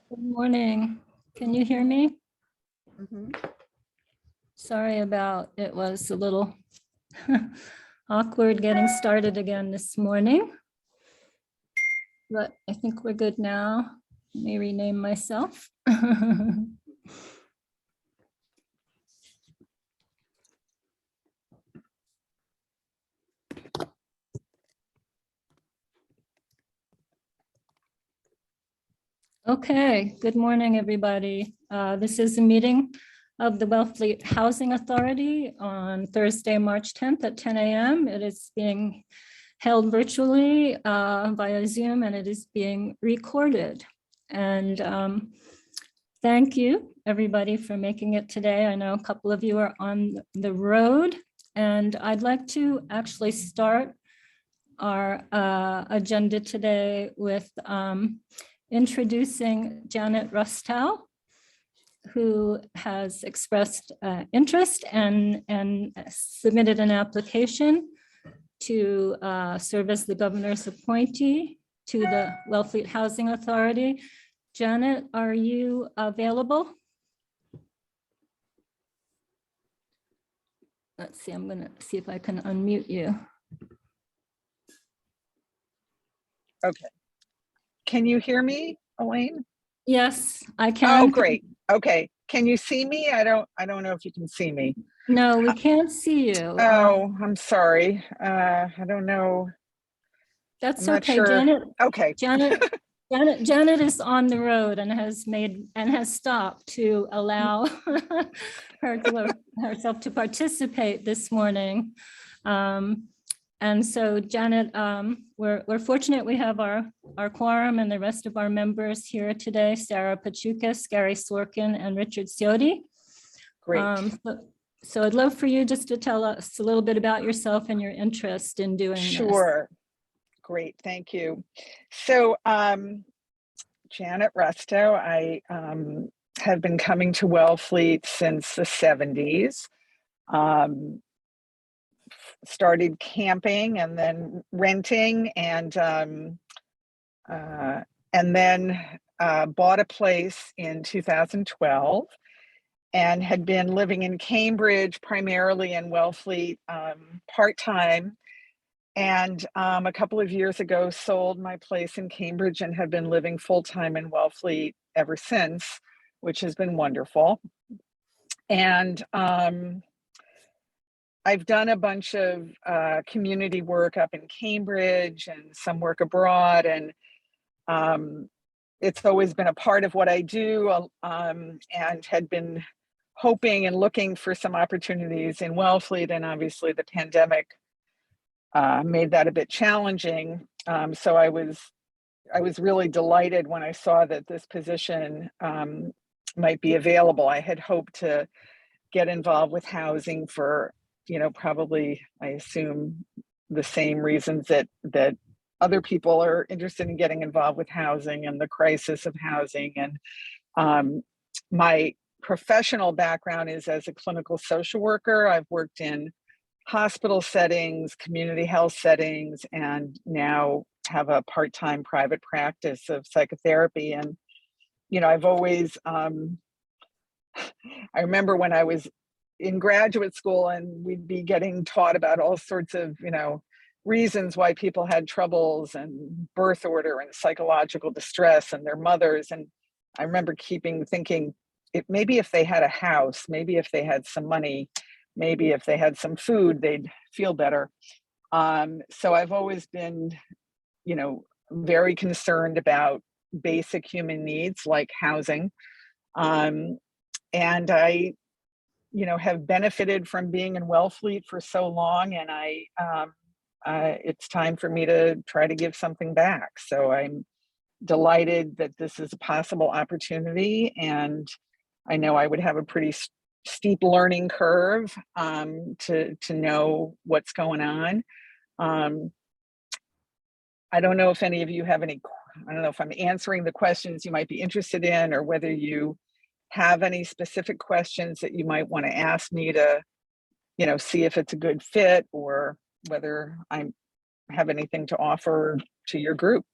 Good morning. Can you hear me? Mm-hmm. Sorry about, it was a little awkward getting started again this morning. But I think we're good now. Let me rename myself. Okay, good morning, everybody. This is a meeting of the Wellfleet Housing Authority on Thursday, March 10th at 10 a.m. It is being held virtually via Zoom, and it is being recorded. And thank you, everybody, for making it today. I know a couple of you are on the road, and I'd like to actually start our agenda today with introducing Janet Rustau, who has expressed interest and submitted an application to serve as the governor's appointee to the Wellfleet Housing Authority. Janet, are you available? Let's see, I'm gonna see if I can unmute you. Okay. Can you hear me, Elaine? Yes, I can. Oh, great. Okay. Can you see me? I don't know if you can see me. No, we can't see you. Oh, I'm sorry. I don't know. That's I'm not okay, sure. Janet. Okay. Janet is on the road and has stopped to allow herself to participate this morning. And so, Janet, we're fortunate we have our quorum and the rest of our members here today: Sarah Pachukas, Gary Sorkin, and Richard Ciodi. Great. So I'd love for you just to tell us a little bit about yourself and your interest in doing this. Sure. Great. Thank you. So, Janet Rustau, I have been coming to Wellfleet since the 70s. Started camping and then renting, and then bought a place in 2012, and had been living in Cambridge, primarily in Wellfleet, part-time. And a couple of years ago, sold my place in Cambridge and have been living full-time in Wellfleet ever since, which has been wonderful. And I've done a bunch of community work up in Cambridge and some work abroad, and it's always been a part of what I do, and had been hoping and looking for some opportunities in Wellfleet, and obviously the pandemic made that a bit challenging. So I was really delighted when I saw that this position might be available. I had hoped to get involved with housing for, probably, I assume, the same reasons that other people are interested in getting involved with housing and the crisis of housing. And my professional background is as a clinical social worker. I've worked in hospital settings, community health settings, and now have a part-time private practice of psychotherapy. And, I've always, I remember when I was in graduate school and we'd be getting taught about all sorts of, reasons why people had troubles and birth order and psychological distress and their mothers. And I remember thinking, maybe if they had a house, maybe if they had some money, maybe if they had some food, they'd feel better. So I've always been, very concerned about basic human needs like housing. And I, have benefited from being in Wellfleet for so long. And it's time for me to try to give something back. So I'm delighted that this is a possible opportunity, and I know I would have a pretty steep learning curve to know what's going on. I don't know if any of you have any, I don't know if I'm answering the questions you might be interested in, or whether you have any specific questions that you might want to ask me to, see if it's a good fit, or whether I have anything to offer to your group.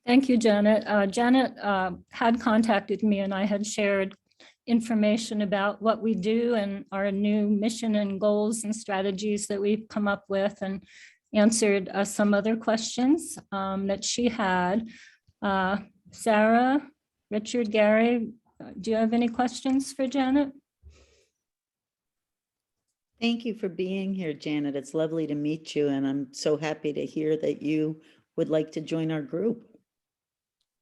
Thank you, Janet. Janet had contacted me, and I had shared information about what we do and our new mission and goals and strategies that we've come up with, and answered some other questions that she had. Sarah, Richard, Gary, do you have any questions for Janet? Thank you for being here, Janet. It's lovely to meet you, and I'm so happy to hear that you would like to join our group.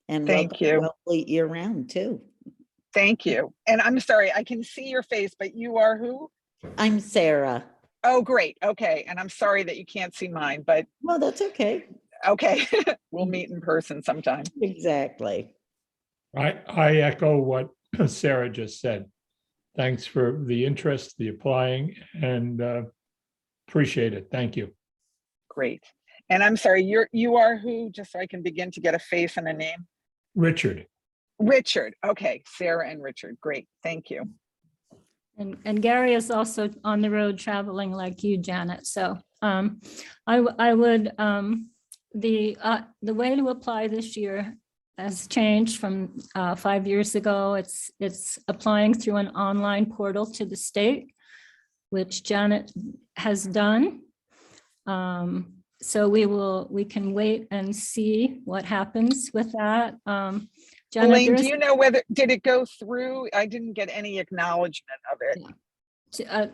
And Thank you. Wellfleet year-round too. Thank you. And I'm sorry, I can see your face, but you are who? I'm Sarah. Oh, great. Okay. And I'm sorry that you can't see mine, but Well, that's okay. okay. We'll meet in person sometime. Exactly. I echo what Sarah just said. Thanks for the interest, the applying, and appreciate it. Thank you. Great. And I'm sorry, you are who, just so I can begin to get a face and a name? Richard. Richard. Okay. Sarah and Richard. Great. Thank you. And Gary is also on the road traveling like you, Janet. So I would, the way to apply this year has changed from 5 years ago. It's applying through an online portal to the state, which Janet has done. So we can wait and see what happens with that. Janet, Elaine, do you know whether, did it go through? I didn't get any acknowledgement of it.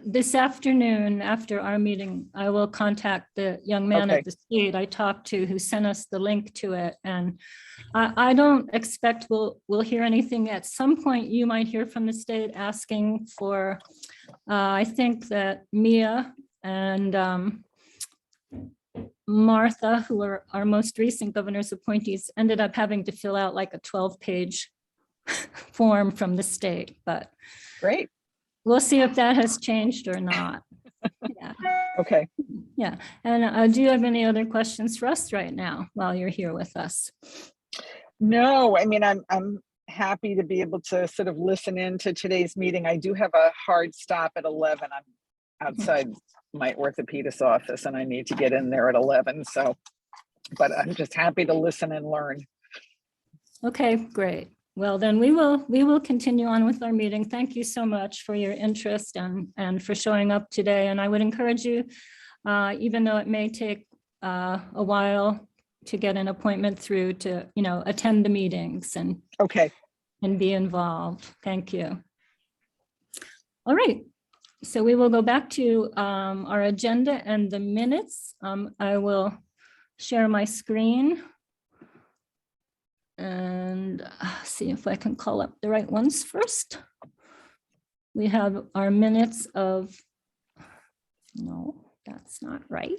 This afternoon, after our meeting, I will contact the young man Okay. at the state I talked to who sent us the link to it. And I don't expect we'll hear anything. At some point, you might hear from the state asking for, I think that Mia and Martha, who are our most recent governor's appointees, ended up having to fill out like a 12-page form from the state, but Great. we'll see if that has changed or not. Yeah, Okay. yeah. And do you have any other questions for us right now while you're here with us? No, I mean, I'm happy to be able to sort of listen in to today's meeting. I do have a hard stop at 11. I'm outside my orthopedist office and I need to get in there at 11. So, but I'm just happy to listen and learn. Okay, great. Well, then we will continue on with our meeting. Thank you so much for your interest and for showing up today. And I would encourage you, even though it may take a while to get an appointment through, to attend the meetings and Okay. and be involved. Thank you. All right. So we will go back to our agenda and the minutes. I will share my screen and see if I can call up the right ones first. We have our minutes of, no, that's not right.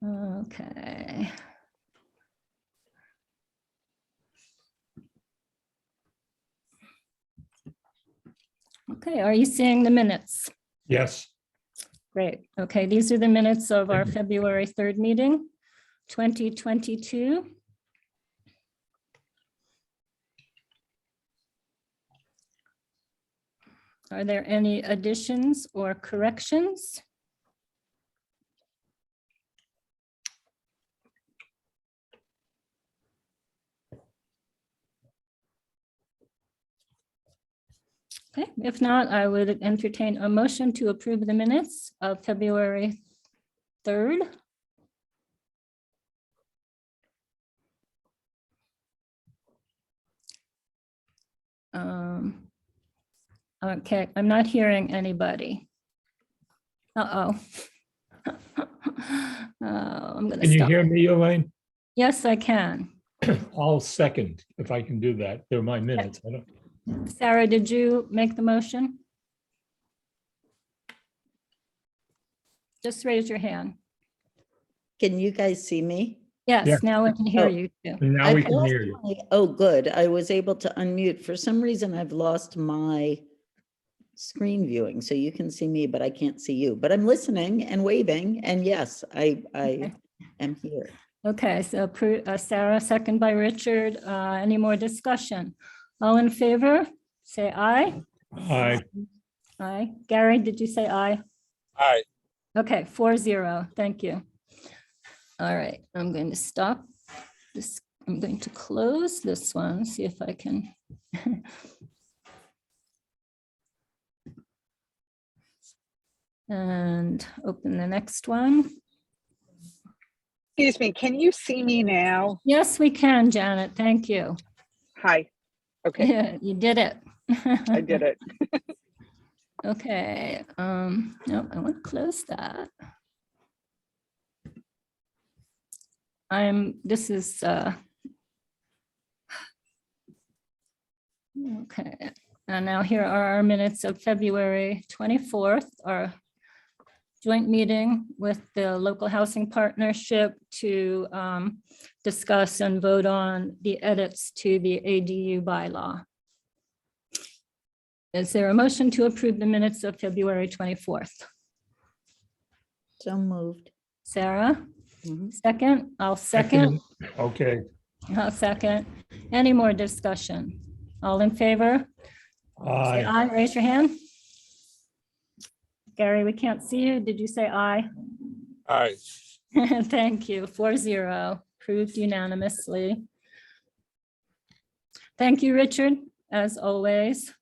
Okay. Okay, are you seeing the minutes? Yes. Great. Okay, these are the minutes of our February 3rd meeting, 2022. Are there any additions or corrections? Okay, if not, I would entertain a motion to approve the minutes of February 3rd. Okay, I'm not hearing anybody. Uh-oh. I'm gonna Can you stop. hear me, Elaine? Yes, I can. I'll second if I can do that. They're my minutes. I don't. Sarah, did you make the motion? Just raise your hand. Can you guys see me? Yeah. Yes, now we can hear Oh. you too. And now I've we can lost hear you. Oh, good. I was able to unmute. For some reason, I've lost my screen viewing, so you can see me, but I can't see you. But I'm listening and waving, and yes, I am here. Okay, so Sarah, second by Richard. Any more discussion? All in favor, say aye. Aye. Aye. Gary, did you say aye? Aye. Okay, 4-0. Thank you. All right, I'm going to stop this. I'm going to close this one, see if I can. And open the next one. Excuse me, can you see me now? Yes, we can, Janet. Thank you. Hi. Okay, Yeah, you did it. I did it. Okay, no, I want to close that. This is, okay, and now here are our minutes of February 24th, our joint meeting with the local housing partnership to discuss and vote on the edits to the ADU bylaw. Is there a motion to approve the minutes of February 24th? So moved. Sarah, Mhm. second, I'll second. Okay. I'll second. Any more discussion? All in favor? Say Aye. aye, raise your hand. Gary, we can't see you. Did you say aye? Aye. Thank you. 4-0, approved unanimously. Thank you, Richard, as always.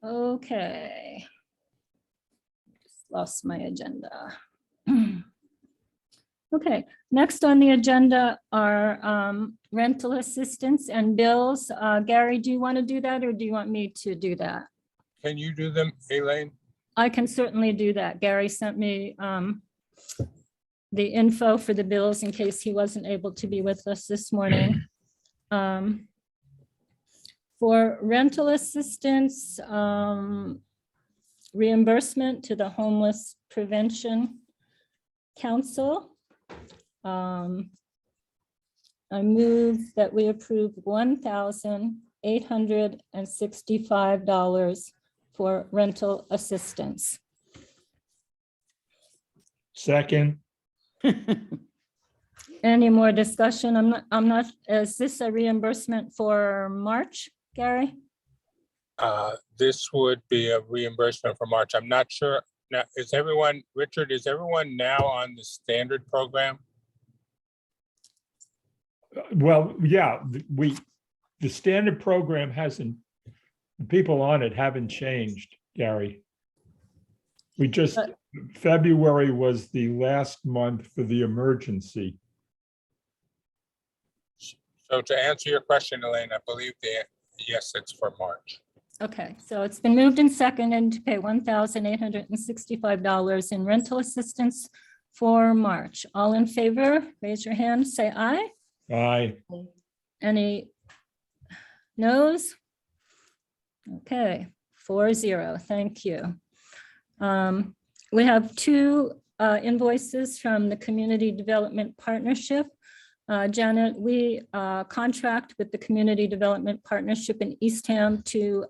Okay. Just lost my agenda. Okay, next on the agenda are rental assistance and bills. Gary, do you want to do that or do you want me to do that? Can you do them, Elaine? I can certainly do that. Gary sent me the info for the bills in case he wasn't able to be with us this morning. For rental assistance, reimbursement to the Homeless Prevention Council. I move that we approve $1,865 for rental assistance. Second. Any more discussion? I'm not, is this a reimbursement for March, Gary? This would be a reimbursement for March. I'm not sure. Now, Richard, is everyone now on the standard program? Well, yeah, the standard program hasn't, the people on it haven't changed, Gary. We just, February was the last month for the emergency. So to answer your question, Elaine, I believe that, yes, it's for March. Okay, so it's been moved and seconded to pay $1,865 in rental assistance for March. All in favor, raise your hand, say aye. Aye. Any noes? Okay, 4-0, thank you. We have two invoices from the Community Development Partnership. Janet, we contract with the Community Development Partnership in Eastham to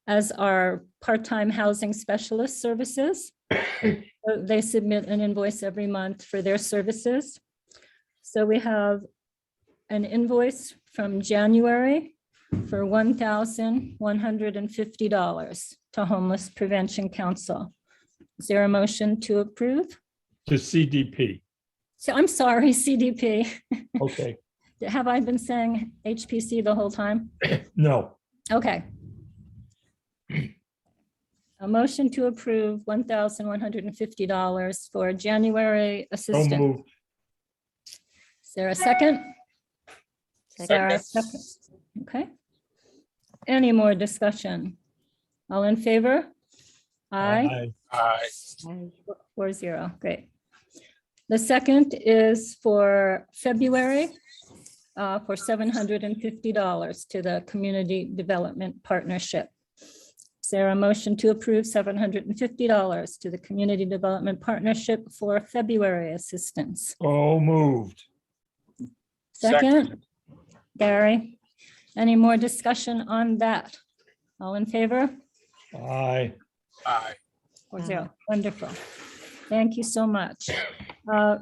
as our part-time housing specialist services. So they submit an invoice every month for their services. So we have an invoice from January for $1,150 to Homeless Prevention Council. Is there a motion to approve? To CDP. So I'm sorry, CDP. Okay. Have I been saying HPC the whole time? No. Okay. A motion to approve $1,150 for January So assistance. moved. Is there a second? Sarah, Second. second. Okay. Any more discussion? All in favor? Aye. Aye. 4-0, great. The second is for February for $750 to the Community Development Partnership. Is there a motion to approve $750 to the Community Development Partnership for February assistance? Oh, moved. Second, Gary, any more discussion on that? All in favor? Aye. Aye. 4-0. Wonderful. Thank you so much.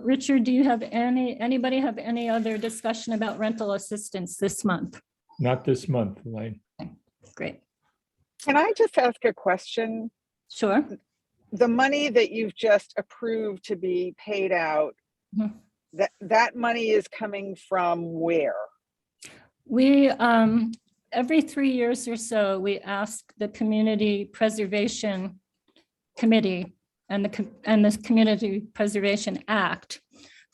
Richard, do you have anybody have any other discussion about rental assistance this month? Not this month, Elaine. Great. Can I just ask a question? Sure. The money that you've just approved to be paid out, Mhm. that money is coming from where? We, every 3 years or so, we ask the Community Preservation Committee and the Community Preservation Act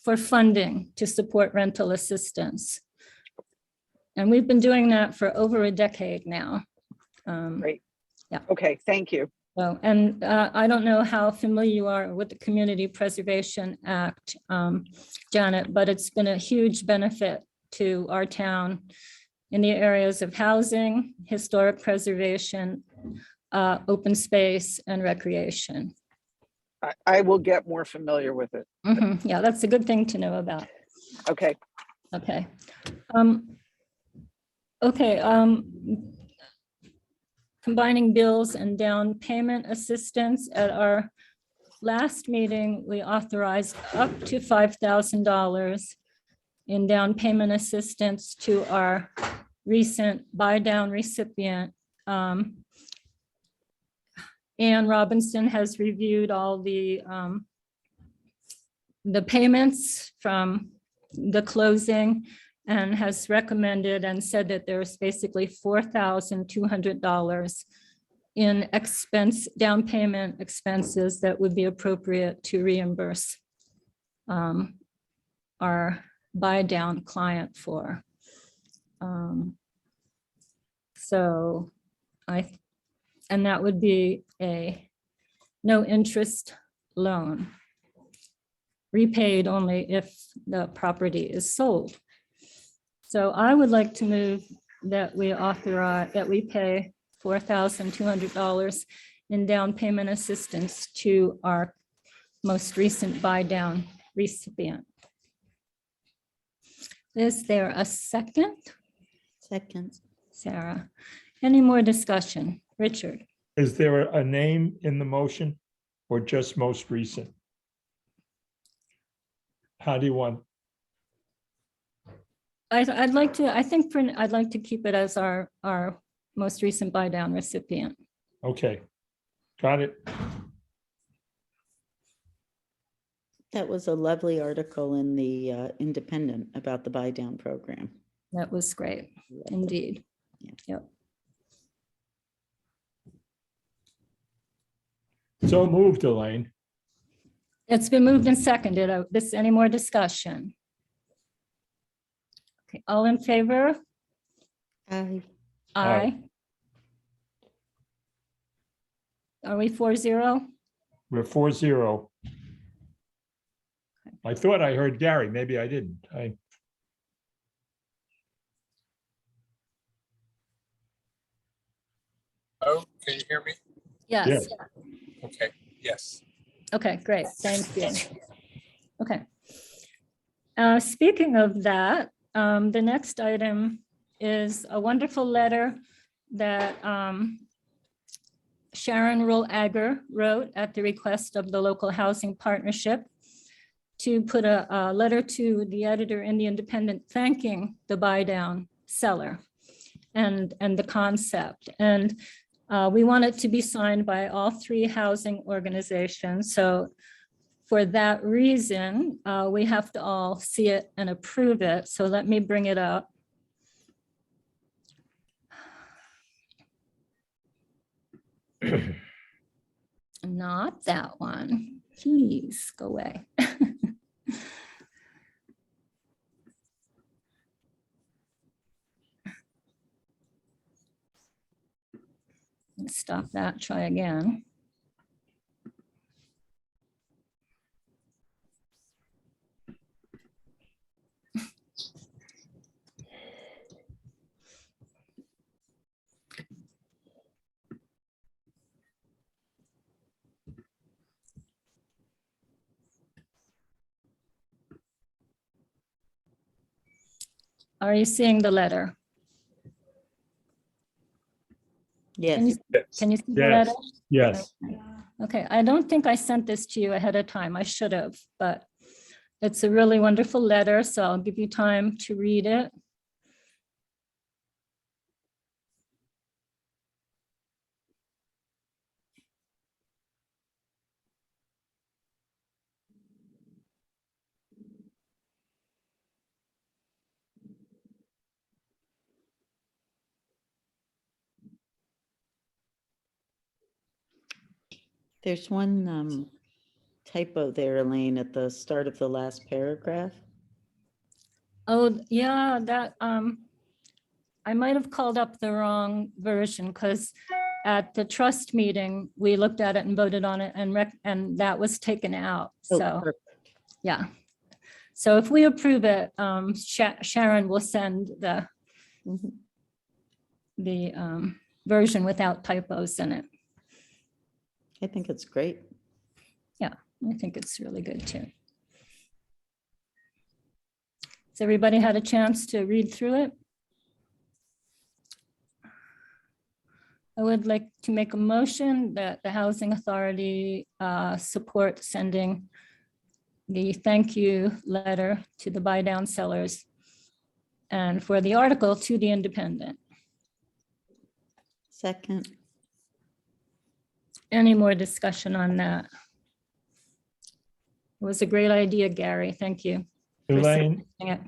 for funding to support rental assistance. And we've been doing that for over a decade now. Great. Yeah. Okay, thank you. So, and I don't know how familiar you are with the Community Preservation Act, Janet, but it's been a huge benefit to our town in the areas of housing, historic preservation, open space, and recreation. I will get more familiar with it. Yeah, that's a good thing to know about. Okay. Okay. Combining bills and down payment assistance. At our last meeting, we authorized up to $5,000 in down payment assistance to our recent buy down recipient. Ann Robinson has reviewed all the payments from the closing and has recommended and said that there's basically $4,200 in down payment expenses that would be appropriate to reimburse our buy down client for. And that would be a no interest loan, repaid only if the property is sold. So I would like to move that we pay $4,200 in down payment assistance to our most recent buy down recipient. Is there a second? Second. Sarah, any more discussion? Richard? Is there a name in the motion or just most recent? How do you want? I'd like to keep it as our most recent buy down recipient. Okay, got it. That was a lovely article in the Independent about the buy down program. That was great, indeed. Yeah. Yep. So moved, Elaine. It's been moved and seconded. Any more discussion? Okay, all in favor? Aye. Aye. Are we 4-0? We're 4-0. I thought I heard Gary. Maybe I didn't. Oh, can you hear me? Yes. Okay, yes. Okay, great. Thank you. Okay. Speaking of that, the next item is a wonderful letter that Sharon Roll-Agger wrote at the request of the local housing partnership to put a letter to the editor in the Independent thanking the buy down seller and the concept. And we want it to be signed by all 3 housing organizations. So for that reason, we have to all see it and approve it. So let me bring it up. Not that one. Please go away. Stop that, try again. Are you seeing the letter? Can you, Yes, can you see the Yes, letter? yes. Okay, I don't think I sent this to you ahead of time. I should have, but it's a really wonderful letter, so I'll give you time to read it. there's one typo there, Elaine, at the start of the last paragraph. Oh, yeah, that, I might have called up the wrong version because at the trust meeting, we looked at it and voted on it and that was taken out. Oh, So, perfect. yeah. So if we approve it, Sharon will send Mhm. the version without typos in it. I think it's great. I think it's really good too. Has everybody had a chance to read through it? I would like to make a motion that the Housing Authority support sending the thank you letter to the buy down sellers and for the article to the Independent. Second, Any more discussion on that? It was a great idea, Gary. Thank you. for Elaine, suggesting it.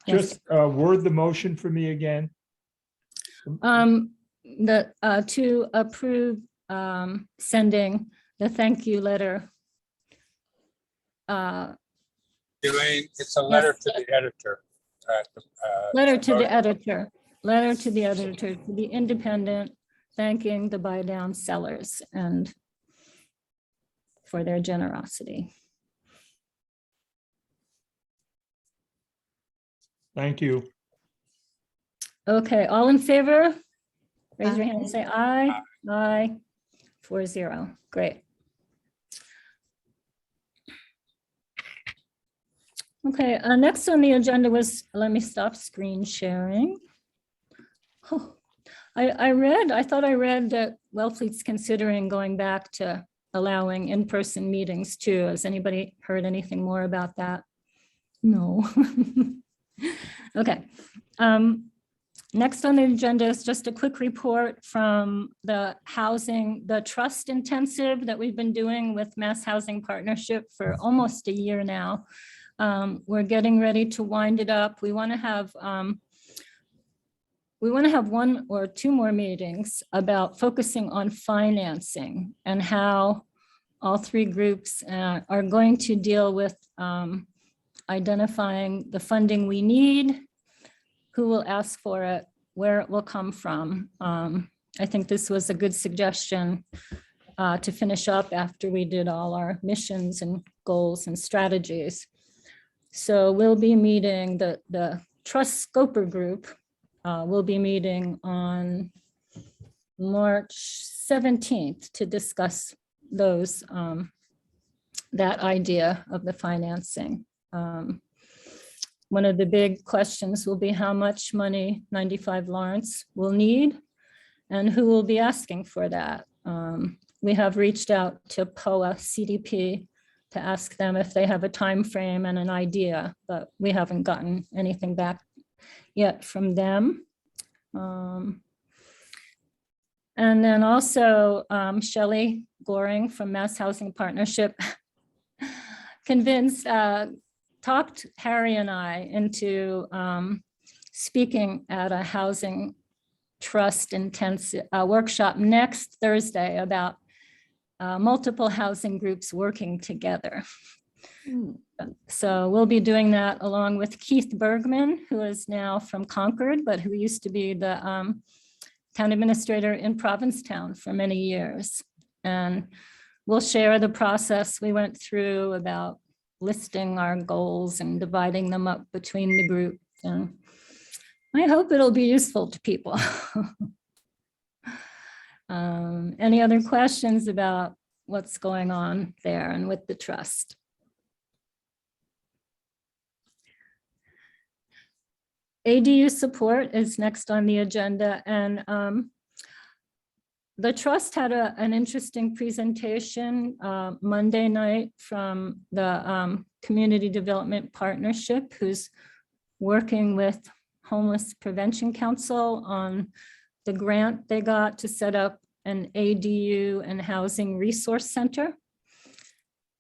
Yes. just word the motion for me again. To approve sending the thank you letter. Elaine, it's a letter to the editor. Letter to the editor, to the Independent, thanking the buy down sellers and for their generosity. Thank you. Okay, all in favor? Raise your hand and Aye. say aye. Aye. 4-0. Great. Okay, next on the agenda was, let me stop screen sharing. Oh, I thought I read that Wellfleet's considering going back to allowing in-person meetings too. Has anybody heard anything more about that? No. Okay. Next on the agenda is just a quick report from the trust intensive that we've been doing with Mass Housing Partnership for almost a year now. We're getting ready to wind it up. We want to have one or two more meetings about focusing on financing and how all three groups are going to deal with identifying the funding we need, who will ask for it, where it will come from. I think this was a good suggestion to finish up after we did all our missions and goals and strategies. So we'll be meeting, the Trust Scoper Group will be meeting on March 17th to discuss those, that idea of the financing. One of the big questions will be how much money 95 Lawrence will need and who will be asking for that. We have reached out to POA CDP to ask them if they have a time frame and an idea, but we haven't gotten anything back yet from them. And then also Shelley Goring from Mass Housing Partnership talked Harry and I into speaking at a housing trust intensive workshop next Thursday about multiple housing groups working together. So we'll be doing that along with Keith Bergman, who is now from Concord, but who used to be the town administrator in Provincetown for many years. And we'll share the process we went through about listing our goals and dividing them up between the groups. And I hope it'll be useful to people. Any other questions about what's going on there and with the trust? ADU support is next on the agenda, and the trust had an interesting presentation Monday night from the Community Development Partnership, who's working with Homeless Prevention Council on the grant they got to set up an ADU and housing resource center.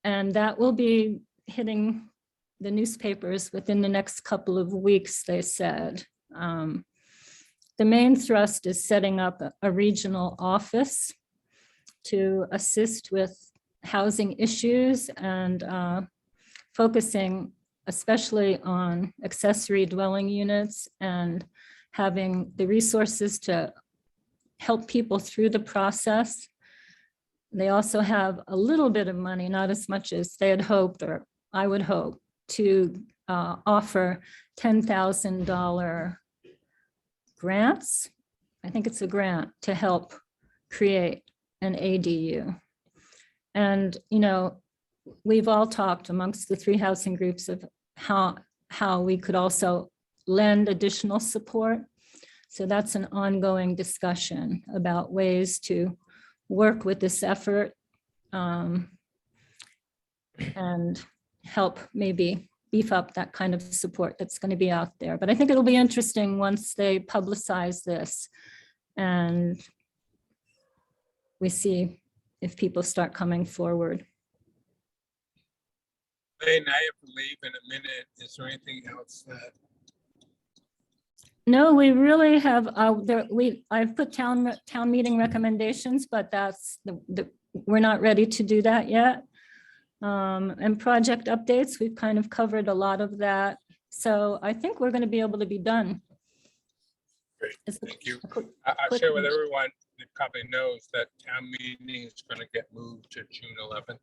And that will be hitting the newspapers within the next couple of weeks, they said. The main thrust is setting up a regional office to assist with housing issues and focusing especially on accessory dwelling units and having the resources to help people through the process. They also have a little bit of money, not as much as they had hoped, or I would hope, to offer $10,000 grants. I think it's a grant to help create an ADU. And, you know, we've all talked amongst the 3 housing groups of how we could also lend additional support. So that's an ongoing discussion about ways to work with this effort and help maybe beef up that kind of support that's going to be out there. But I think it'll be interesting once they publicize this and we see if people start coming forward. Lane, I have to leave in a minute. Is there anything else that? No, we really have, I've put town meeting recommendations, but that's we're not ready to do that yet. And project updates, we've kind of covered a lot of that. So I think we're going to be able to be done. Great, thank you. quick I'll share with everyone that probably knows that town meeting is going to get moved to June 11th.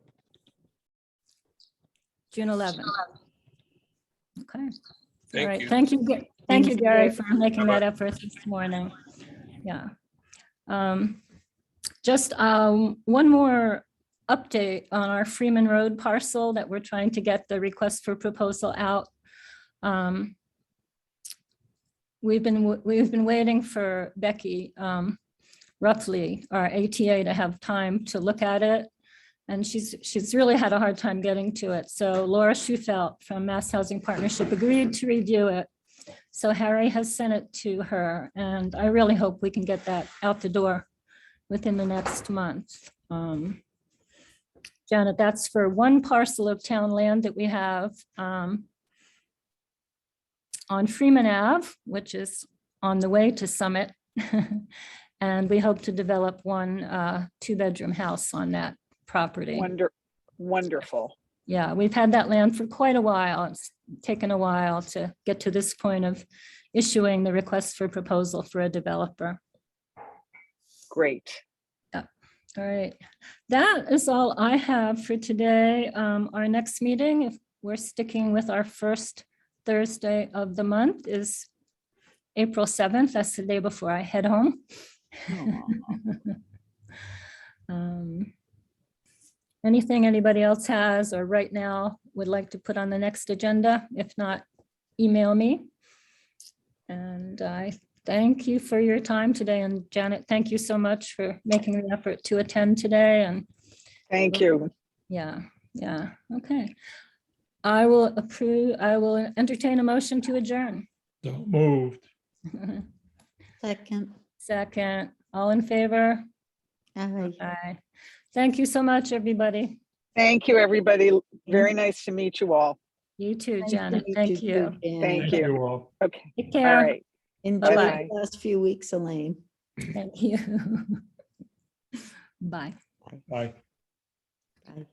June 11th. Okay. All Thank right. you. Thank you. Thank you, Gary, for making that effort this morning. Yeah. Just one more update on our Freeman Road parcel that we're trying to get the request for proposal out. We've been waiting for Becky roughly our ATA to have time to look at it. And she's really had a hard time getting to it. So Laura Schufelt from Mass Housing Partnership agreed to review it. So Harry has sent it to her, and I really hope we can get that out the door within the next month. Janet, that's for one parcel of town land that we have on Freeman Ave, which is on the way to Summit. And we hope to develop one 2-bedroom house on that property. Wonderful. Yeah, we've had that land for quite a while. It's taken a while to get to this point of issuing the request for proposal for a developer. Great. Yeah. All right. That is all I have for today. Our next meeting, if we're sticking with our first Thursday of the month, is April 7th. That's the day before I head home. Anything anybody else has or right now would like to put on the next agenda? If not, email me. And I thank you for your time today. And Janet, thank you so much for making the effort to attend today. And Thank you. yeah. Okay. I will entertain a motion to adjourn. So moved. Second. Second, all in favor? Aye. Aye. Thank you so much, everybody. Thank you, everybody. Very nice to meet you all. You too, Nice to Janet. meet Thank you. too, Janet. Thank Thank you. you all. Okay. Take All care. right. Enjoy Bye-bye. the last few weeks, Elaine. Thank you. Bye. Bye. Bye.